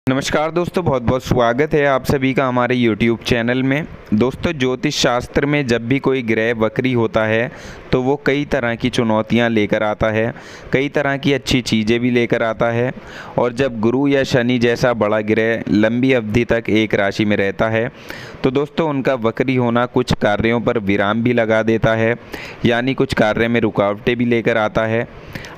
नमस्कार दोस्तों, बहुत बहुत स्वागत है आप सभी का हमारे YouTube चैनल में। दोस्तों, ज्योतिष शास्त्र में जब भी कोई ग्रह वक्री होता है तो वो कई तरह की चुनौतियां लेकर आता है, कई तरह की अच्छी चीज़ें भी लेकर आता है। और जब गुरु या शनि जैसा बड़ा ग्रह लंबी अवधि तक एक राशि में रहता है तो दोस्तों उनका वक्री होना कुछ कार्यों पर विराम भी लगा देता है, यानी कुछ कार्य में रुकावटें भी लेकर आता है।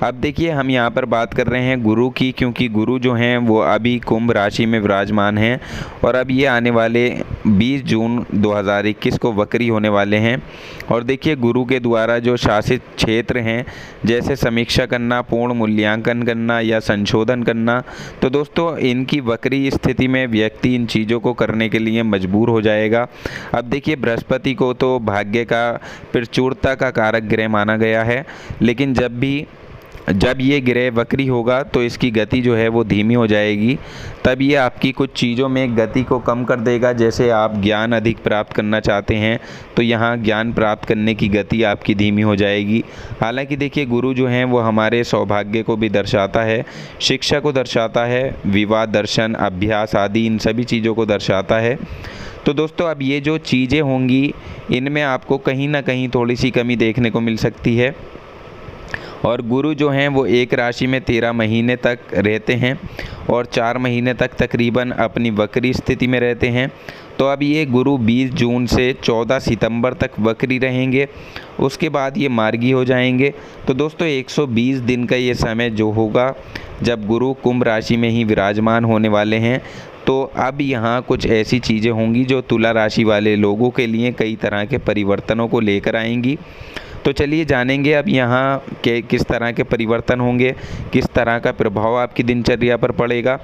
अब देखिए, हम यहाँ पर बात कर रहे हैं गुरु की, क्योंकि गुरु जो हैं वो अभी कुंभ राशि में विराजमान हैं और अब ये आने वाले 20 जून 2021 को वक्री होने वाले हैं। और देखिए, गुरु के द्वारा जो शासित क्षेत्र हैं, जैसे समीक्षा करना, पूर्ण मूल्यांकन करना या संशोधन करना, तो दोस्तों इनकी वक्री स्थिति में व्यक्ति इन चीज़ों को करने के लिए मजबूर हो जाएगा। अब देखिए, बृहस्पति को तो भाग्य का, प्रचुरता का कारक ग्रह माना गया है, लेकिन जब ये ग्रह वक्री होगा तो इसकी गति जो है वो धीमी हो जाएगी। तब ये आपकी कुछ चीज़ों में गति को कम कर देगा। जैसे आप ज्ञान अधिक प्राप्त करना चाहते हैं तो यहाँ ज्ञान प्राप्त करने की गति आपकी धीमी हो जाएगी। हालांकि देखिए, गुरु जो हैं वो हमारे सौभाग्य को भी दर्शाता है, शिक्षा को दर्शाता है, विवाह, दर्शन, अभ्यास आदि इन सभी चीज़ों को दर्शाता है। तो दोस्तों, अब ये जो चीज़ें होंगी इनमें आपको कहीं ना कहीं थोड़ी सी कमी देखने को मिल सकती है। और गुरु जो हैं वो एक राशि में 13 महीने तक रहते हैं और 4 महीने तक तकरीबन अपनी वक्री स्थिति में रहते हैं। तो अब ये गुरु 20 जून से 14 सितंबर तक वक्री रहेंगे, उसके बाद ये मार्गी हो जाएंगे। तो दोस्तों 120 दिन का ये समय जो होगा जब गुरु कुंभ राशि में ही विराजमान होने वाले हैं, तो अब यहाँ कुछ ऐसी चीज़ें होंगी जो तुला राशि वाले लोगों के लिए कई तरह के परिवर्तनों को लेकर आएंगी। तो चलिए जानेंगे अब यहाँ के किस तरह के परिवर्तन होंगे, किस तरह का प्रभाव आपकी दिनचर्या पर पड़ेगा।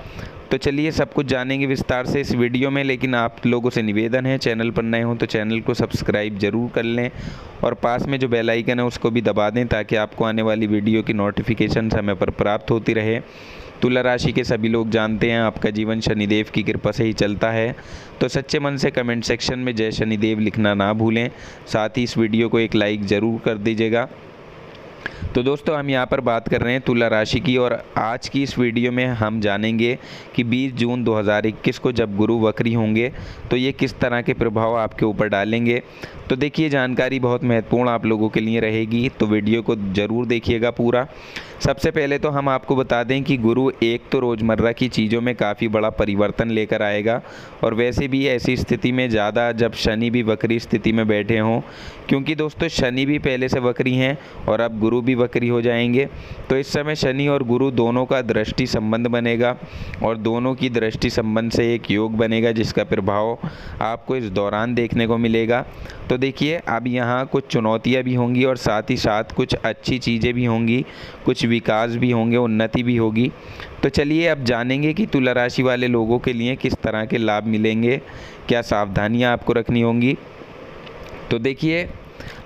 तो चलिए सब कुछ जानेंगे विस्तार से इस वीडियो में। लेकिन आप लोगों से निवेदन है, चैनल पर नए हों तो चैनल को सब्सक्राइब ज़रूर कर लें और पास में जो बेल आइकन है उसको भी दबा दें, ताकि आपको आने वाली वीडियो की नोटिफिकेशन समय पर प्राप्त होती रहे। तुला राशि के सभी लोग जानते हैं आपका जीवन शनिदेव की कृपा से ही चलता है, तो सच्चे मन से कमेंट सेक्शन में जय शनिदेव लिखना ना भूलें। साथ ही इस वीडियो को एक लाइक ज़रूर कर दीजिएगा। तो दोस्तों, हम यहाँ पर बात कर रहे हैं तुला राशि की, और आज की इस वीडियो में हम जानेंगे कि 20 जून 2021 को जब गुरु वक्री होंगे तो ये किस तरह के प्रभाव आपके ऊपर डालेंगे। तो देखिए, जानकारी बहुत महत्वपूर्ण आप लोगों के लिए रहेगी, तो वीडियो को ज़रूर देखिएगा पूरा। सबसे पहले तो हम आपको बता दें कि गुरु एक तो रोज़मर्रा की चीज़ों में काफ़ी बड़ा परिवर्तन लेकर आएगा, और वैसे भी ऐसी स्थिति में ज़्यादा जब शनि भी वक्री स्थिति में बैठे हों, क्योंकि दोस्तों शनि भी पहले से वक्री हैं और अब गुरु भी वक्री हो जाएंगे। तो इस समय शनि और गुरु दोनों का दृष्टि संबंध बनेगा और दोनों की दृष्टि संबंध से एक योग बनेगा, जिसका प्रभाव आपको इस दौरान देखने को मिलेगा। तो देखिए, अब यहाँ कुछ चुनौतियाँ भी होंगी और साथ ही साथ कुछ अच्छी चीज़ें भी होंगी, कुछ विकास भी होंगे, उन्नति भी होगी। तो चलिए अब जानेंगे कि तुला राशि वाले लोगों के लिए किस तरह के लाभ मिलेंगे, क्या सावधानियाँ आपको रखनी होंगी। तो देखिए,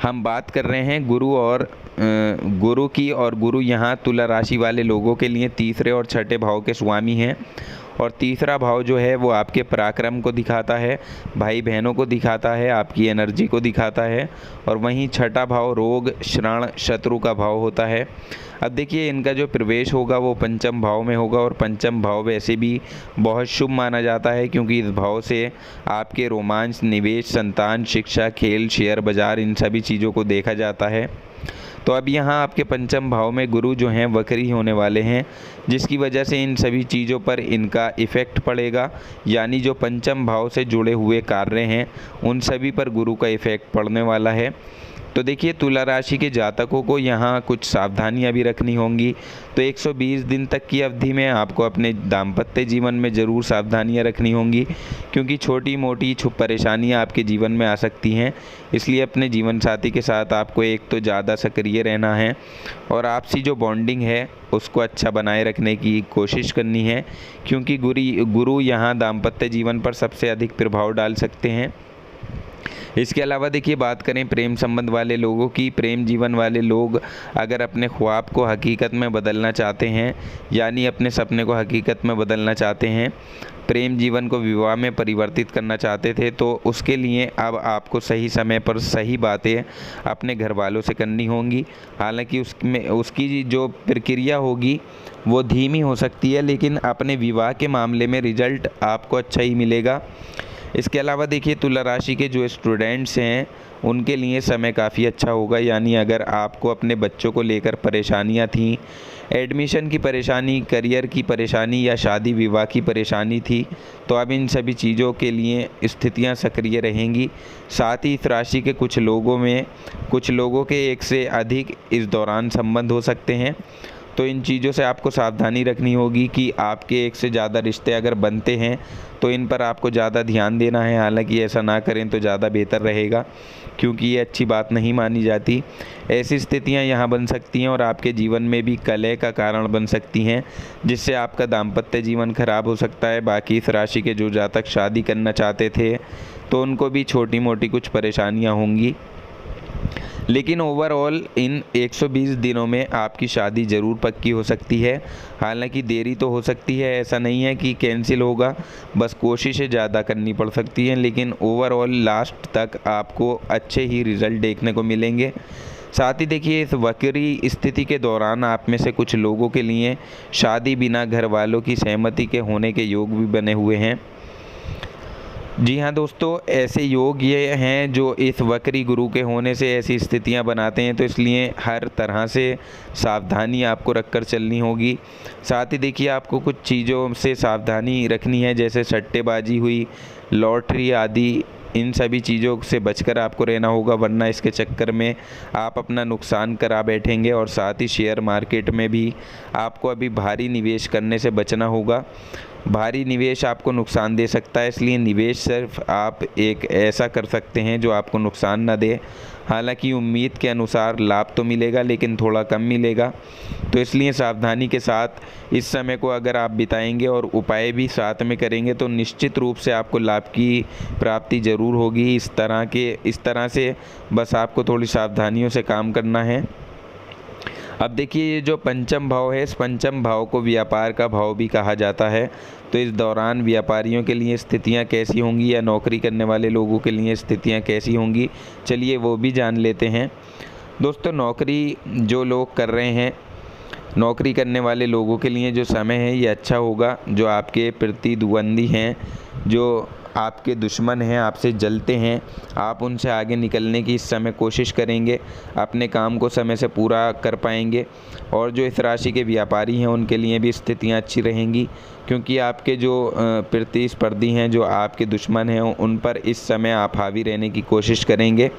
हम बात कर रहे हैं गुरु की, और गुरु यहाँ तुला राशि वाले लोगों के लिए तीसरे और छठे भाव के स्वामी हैं। और तीसरा भाव जो है वो आपके पराक्रम को दिखाता है, भाई बहनों को दिखाता है, आपकी एनर्जी को दिखाता है। और वहीं छठा भाव रोग, श्रण, शत्रु का भाव होता है। अब देखिए, इनका जो प्रवेश होगा वो पंचम भाव में होगा, और पंचम भाव वैसे भी बहुत शुभ माना जाता है, क्योंकि इस भाव से आपके रोमांच, निवेश, संतान, शिक्षा, खेल, शेयर बाज़ार इन सभी चीज़ों को देखा जाता है। तो अब यहाँ आपके पंचम भाव में गुरु जो हैं वक्री होने वाले हैं, जिसकी वजह से इन सभी चीज़ों पर इनका इफ़ेक्ट पड़ेगा, यानी जो पंचम भाव से जुड़े हुए कार्य हैं उन सभी पर गुरु का इफ़ेक्ट पड़ने वाला है। तो देखिए, तुला राशि के जातकों को यहाँ कुछ सावधानियाँ भी रखनी होंगी। तो 120 दिन तक की अवधि में आपको अपने दाम्पत्य जीवन में ज़रूर सावधानियाँ रखनी होंगी, क्योंकि छोटी मोटी परेशानियाँ आपके जीवन में आ सकती हैं। इसलिए अपने जीवन साथी के साथ आपको एक तो ज़्यादा सक्रिय रहना है और आपसी जो बॉन्डिंग है उसको अच्छा बनाए रखने की कोशिश करनी है, क्योंकि गुरु यहाँ दाम्पत्य जीवन पर सबसे अधिक प्रभाव डाल सकते हैं। इसके अलावा देखिए बात करें प्रेम संबंध वाले लोगों की, प्रेम जीवन वाले लोग अगर अपने ख्वाब को हकीकत में बदलना चाहते हैं, यानी अपने सपने को हकीकत में बदलना चाहते हैं, प्रेम जीवन को विवाह में परिवर्तित करना चाहते थे, तो उसके लिए अब आपको सही समय पर सही बातें अपने घर वालों से करनी होंगी। हालांकि उसकी जो प्रक्रिया होगी वो धीमी हो सकती है, लेकिन अपने विवाह के मामले में रिजल्ट आपको अच्छा ही मिलेगा। इसके अलावा देखिए तुला राशि के जो स्टूडेंट्स हैं उनके लिए समय काफ़ी अच्छा होगा, यानी अगर आपको अपने बच्चों को लेकर परेशानियां थीं, एडमिशन की परेशानी, करियर की परेशानी या शादी विवाह की परेशानी थी, तो अब इन सभी चीज़ों के लिए स्थितियां सक्रिय रहेंगी। साथ ही इस राशि के कुछ लोगों के एक से अधिक इस दौरान संबंध हो सकते हैं, तो इन चीज़ों से आपको सावधानी रखनी होगी कि आपके एक से ज़्यादा रिश्ते अगर बनते हैं तो इन पर आपको ज़्यादा ध्यान देना है। हालांकि ऐसा ना करें तो ज़्यादा बेहतर रहेगा, क्योंकि ये अच्छी बात नहीं मानी जाती। ऐसी स्थितियां यहाँ बन सकती हैं और आपके जीवन में भी कलह का कारण बन सकती हैं, जिससे आपका दाम्पत्य जीवन खराब हो सकता है। बाकी इस राशि के जो जातक शादी करना चाहते थे तो उनको भी छोटी मोटी कुछ परेशानियाँ होंगी, लेकिन ओवरऑल इन 120 दिनों में आपकी शादी ज़रूर पक्की हो सकती है। हालांकि देरी तो हो सकती है, ऐसा नहीं है कि कैंसिल होगा, बस कोशिशें ज़्यादा करनी पड़ सकती हैं, लेकिन ओवरऑल लास्ट तक आपको अच्छे ही रिज़ल्ट देखने को मिलेंगे। साथ ही देखिए इस वक्री स्थिति के दौरान आप में से कुछ लोगों के लिए शादी बिना घर वालों की सहमति के होने के योग भी बने हुए हैं। जी हाँ दोस्तों, ऐसे योग ये हैं जो इस वक्री गुरु के होने से ऐसी स्थितियाँ बनाते हैं, तो इसलिए हर तरह से सावधानी आपको रखकर चलनी होगी। साथ ही देखिए आपको कुछ चीज़ों से सावधानी रखनी है, जैसे सट्टेबाजी हुई, लॉटरी आदि, इन सभी चीज़ों से बचकर आपको रहना होगा, वरना इसके चक्कर में आप अपना नुकसान करा बैठेंगे। और साथ ही शेयर मार्केट में भी आपको अभी भारी निवेश करने से बचना होगा। भारी निवेश आपको नुकसान दे सकता है, इसलिए निवेश सिर्फ आप एक ऐसा कर सकते हैं जो आपको नुकसान न दे। हालांकि उम्मीद के अनुसार लाभ तो मिलेगा, लेकिन थोड़ा कम मिलेगा, तो इसलिए सावधानी के साथ इस समय को अगर आप बिताएंगे और उपाय भी साथ में करेंगे तो निश्चित रूप से आपको लाभ की प्राप्ति ज़रूर होगी। इस तरह से बस आपको थोड़ी सावधानियों से काम करना है। अब देखिए ये जो पंचम भाव है, इस पंचम भाव को व्यापार का भाव भी कहा जाता है, तो इस दौरान व्यापारियों के लिए स्थितियां कैसी होंगी या नौकरी करने वाले लोगों के लिए स्थितियां कैसी होंगी, चलिए वो भी जान लेते हैं। दोस्तों नौकरी जो लोग कर रहे हैं, नौकरी करने वाले लोगों के लिए जो समय है ये अच्छा होगा। जो आपके प्रतिद्वंदी हैं, जो आपके दुश्मन हैं, आपसे जलते हैं, आप उनसे आगे निकलने की इस समय कोशिश करेंगे, अपने काम को समय से पूरा कर पाएंगे। और जो इस राशि के व्यापारी हैं उनके लिए भी स्थितियां अच्छी रहेंगी, क्योंकि आपके जो प्रतिस्पर्धी हैं, जो आपके दुश्मन हैं, उन पर इस समय आप हावी रहने की कोशिश करेंगे।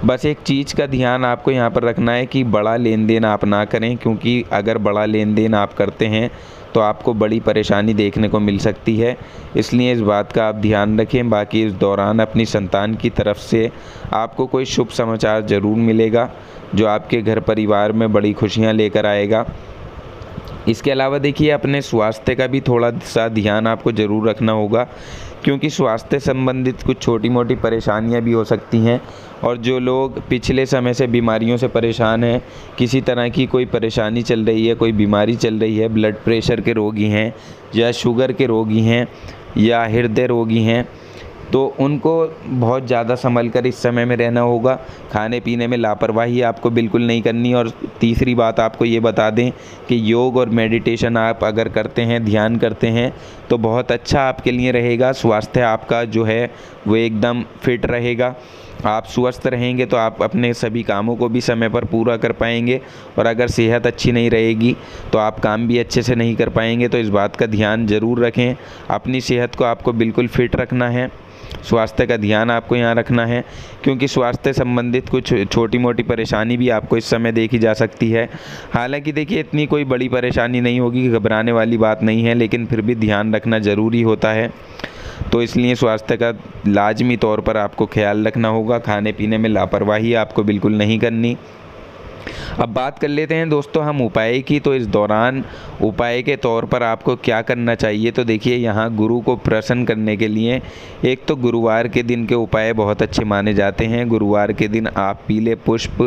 बस एक चीज़ का ध्यान आपको यहाँ पर रखना है कि बड़ा लेन देन आप ना करें, क्योंकि अगर बड़ा लेन देन आप करते हैं तो आपको बड़ी परेशानी देखने को मिल सकती है, इसलिए इस बात का आप ध्यान रखें। बाकी इस दौरान अपनी संतान की तरफ से आपको कोई शुभ समाचार ज़रूर मिलेगा, जो आपके घर परिवार में बड़ी खुशियाँ लेकर आएगा। इसके अलावा देखिए अपने स्वास्थ्य का भी थोड़ा सा ध्यान आपको ज़रूर रखना होगा, क्योंकि स्वास्थ्य संबंधित कुछ छोटी मोटी परेशानियां भी हो सकती हैं। और जो लोग पिछले समय से बीमारियों से परेशान हैं, किसी तरह की कोई परेशानी चल रही है, कोई बीमारी चल रही है, ब्लड प्रेशर के रोगी हैं या शुगर के रोगी हैं या हृदय रोगी हैं, तो उनको बहुत ज़्यादा संभल कर इस समय में रहना होगा। खाने पीने में लापरवाही आपको बिल्कुल नहीं करनी। और तीसरी बात आपको ये बता दें कि योग और मेडिटेशन आप अगर करते हैं, ध्यान करते हैं, तो बहुत अच्छा आपके लिए रहेगा। स्वास्थ्य आपका जो है वो एकदम फिट रहेगा। आप स्वस्थ रहेंगे तो आप अपने सभी कामों को भी समय पर पूरा कर पाएंगे, और अगर सेहत अच्छी नहीं रहेगी तो आप काम भी अच्छे से नहीं कर पाएंगे। तो इस बात का ध्यान ज़रूर रखें, अपनी सेहत को आपको बिल्कुल फिट रखना है, स्वास्थ्य का ध्यान आपको यहाँ रखना है, क्योंकि स्वास्थ्य संबंधित कुछ छोटी मोटी परेशानी भी आपको इस समय देखी जा सकती है। हालांकि देखिए इतनी कोई बड़ी परेशानी नहीं होगी, घबराने वाली बात नहीं है, लेकिन फिर भी ध्यान रखना ज़रूरी होता है। तो इसलिए स्वास्थ्य का लाजमी तौर पर आपको ख्याल रखना होगा। खाने पीने में लापरवाही आपको बिल्कुल नहीं करनी। अब बात कर लेते हैं दोस्तों हम उपाय की। तो इस दौरान उपाय के तौर पर आपको क्या करना चाहिए, तो देखिए यहाँ गुरु को प्रसन्न करने के लिए एक तो गुरुवार के दिन के उपाय बहुत अच्छे माने जाते हैं। गुरुवार के दिन आप पीले पुष्प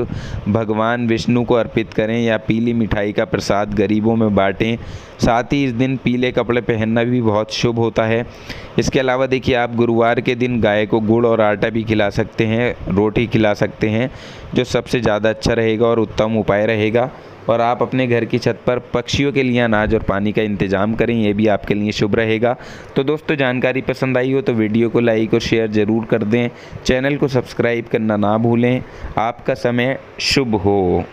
भगवान विष्णु को अर्पित करें या पीली मिठाई का प्रसाद गरीबों में बांटें। साथ ही इस दिन पीले कपड़े पहनना भी बहुत शुभ होता है। इसके अलावा देखिए आप गुरुवार के दिन गाय को गुड़ और आटा भी खिला सकते हैं, रोटी खिला सकते हैं, जो सबसे ज़्यादा अच्छा रहेगा और उत्तम उपाय रहेगा। और आप अपने घर की छत पर पक्षियों के लिए अनाज और पानी का इंतज़ाम करें, ये भी आपके लिए शुभ रहेगा। तो दोस्तों जानकारी पसंद आई हो तो वीडियो को लाइक और शेयर ज़रूर कर दें। चैनल को सब्सक्राइब करना ना भूलें। आपका समय शुभ हो।